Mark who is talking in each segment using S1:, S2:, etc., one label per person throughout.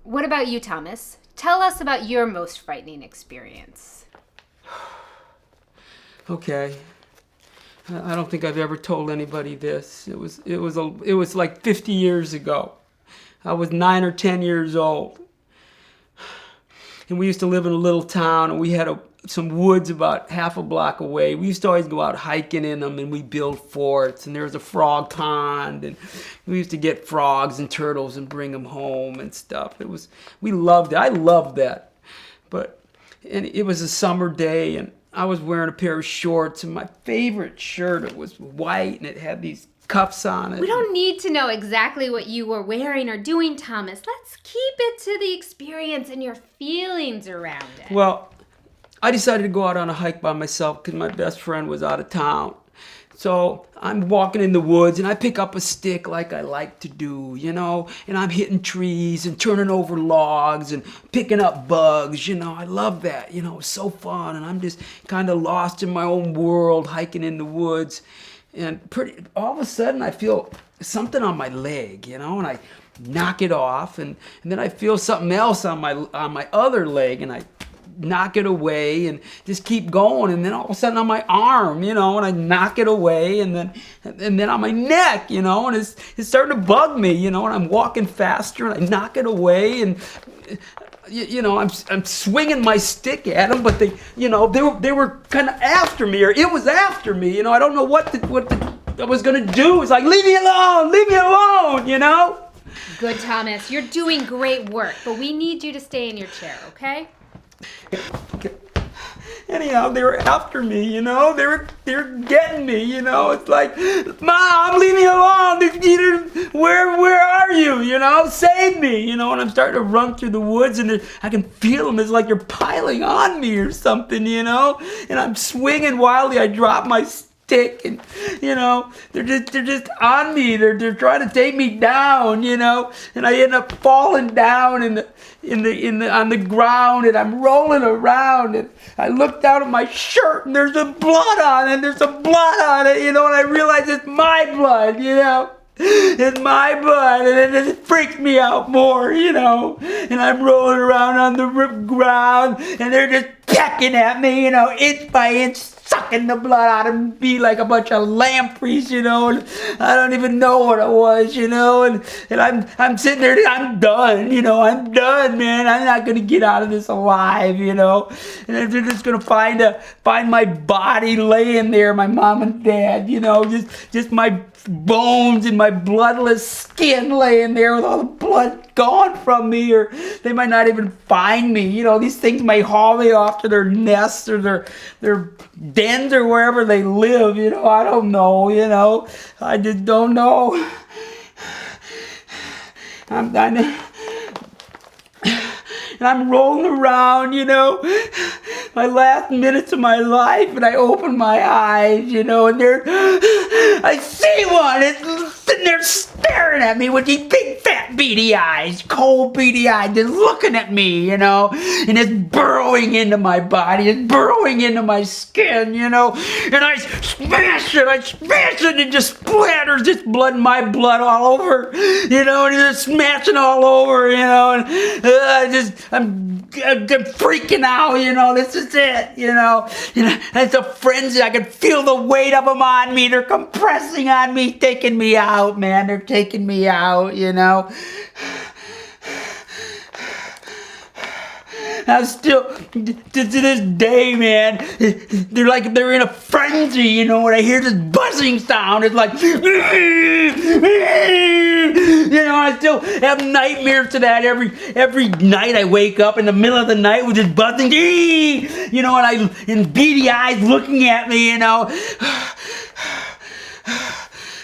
S1: What about you, Thomas? Tell us about your most frightening experience.
S2: Okay. I don't think I've ever told anybody this. It was like 50 years ago. I was 9 or 10 years old. And we used to live in a little town, and we had some woods about half a block away. We used to always go out hiking in them, and we build forts, and there was a frog pond, and we used to get frogs and turtles and bring them home and stuff. We loved it. I loved that. And it was a summer day, and I was wearing a pair of shorts, and my favorite shirt, it was white, and it had these cuffs on it.
S1: We don't need to know exactly what you were wearing or doing, Thomas. Let's keep it to the experience and your feelings around it.
S2: Well, I decided to go out on a hike by myself because my best friend was out of town. So I'm walking in the woods, and I pick up a stick like I like to do, and I'm hitting trees and turning over logs and picking up bugs, I love that, it's so fun, and I'm just kind of lost in my own world hiking in the woods. And all of a sudden I feel something on my leg, and I knock it off, and then I feel something else on my other leg, and I knock it away and just keep going, and then all of a sudden on my arm, and I knock it away, and then on my neck, and it's starting to bug me, and I'm walking faster, and I knock it away, and I'm swinging my stick at them, but they were kind of after me, or it was after me, I don't know what I was gonna do. It's like, leave me alone,
S1: Good, Thomas. You're doing great work, but we need you to stay in your chair, okay?
S2: Anyhow, they were after me, they were getting me, it's like, Mom, leave me alone, where are you, save me, and I'm starting to run through the woods, and I can feel them, it's like they're piling on me or something, and I'm swinging wildly, I drop my stick, and they're just on me, they're trying to take me down, and I end up falling down on the ground, and I'm rolling around, and I look down at my shirt, and there's a blood on it, and I realize it's my blood, it's my blood, and it freaks me out more, and I'm rolling around on the ground, and they're just pecking at me, inch by inch, sucking the blood out of me like a bunch of lampreys, and I don't even know what it was, and I'm sitting there, I'm done, I'm done, man, I'm not gonna get out of this alive, and they're just gonna find my body laying there, my mom and dad, just my bones and my bloodless skin laying there with all the blood gone from me, or they might not even find me, these things may haul me off to their nests or their dens or wherever they live, I don't know, I just don't know. And I'm rolling around, my last minutes of my life, and I open my eyes, and I see one, it's sitting there staring at me with these big fat beady eyes, cold beady eyes, just looking at me, and it's burrowing into my body, it's burrowing into my skin, and I smash it, and it just splatters this blood, my blood all over, and it's smashing all over, and I'm freaking out, this is it, it's a frenzy. I can feel the weight of them on me. They're compressing on me, taking me out, man. They're taking me out, I'm still, to this day, man, they're in a frenzy, when I hear this buzzing sound, it's like, I still have nightmares to that every night. I wake up in the middle of the night with this buzzing, and beady eyes looking at me,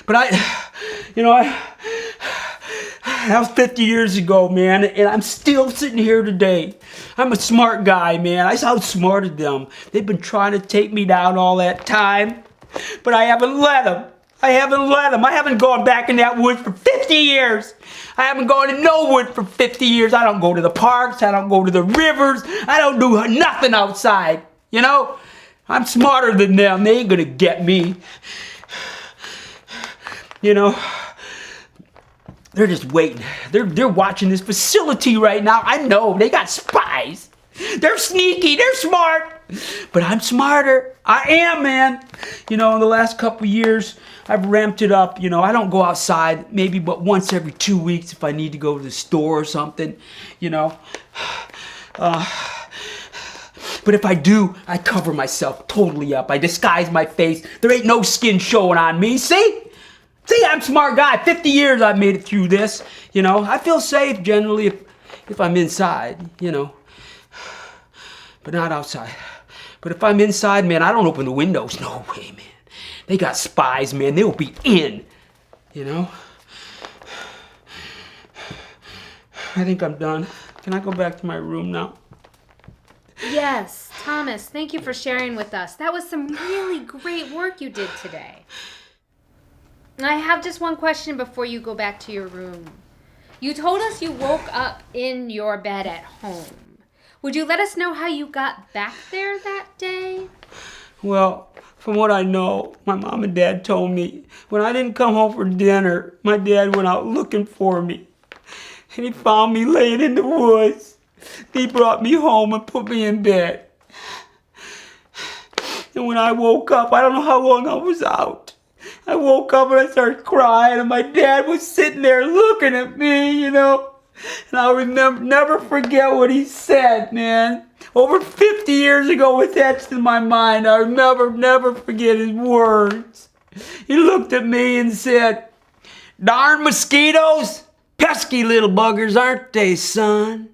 S2: But that was 50 years ago, man, and I'm still sitting here today. I'm a smart guy, man. I outsmarted them. They've been trying to take me down all that time, but I haven't let them. I haven't gone back in that woods for 50 years. I haven't gone in no woods for 50 years. I don't go to the parks. I don't go to the rivers. I don't do nothing outside, I'm smarter than them. They ain't gonna get me. They're just waiting. They're watching this facility right now. I know, they got spies. They're sneaky, they're smart. But I'm smarter. I am, man. In the last couple years, I've ramped it up. I don't go outside maybe but once every 2 weeks if I need to go to the store or something, But if I do, I cover myself totally up. I disguise my face. There ain't no skin showing on me. See, I'm a smart guy. 50 years I've made it through this. I feel safe generally if I'm inside, But not outside. But if I'm inside, man, I don't open the windows. No way, man. They got spies, man. They'll be in, I think I'm done. Can I go back to my room now?
S1: Yes, Thomas, thank you for sharing with us. That was some really great work you did today. I have just one question before you go back to your room. You told us you woke up in your bed at home. Would you let us know how you got back there that day?
S2: Well, from what I know, my mom and dad told me when I didn't come home for dinner, my dad went out looking for me. And he found me laying in the woods. He brought me home and put me in bed. And when I woke up, I don't know how long I was out. I woke up and I started crying, and my dad was sitting there looking at me, And I'll never forget what he said, man. Over 50 years ago, it's etched in my mind. I'll never forget his words. He looked at me and said, "Darn mosquitoes, pesky little buggers, aren't they, son?"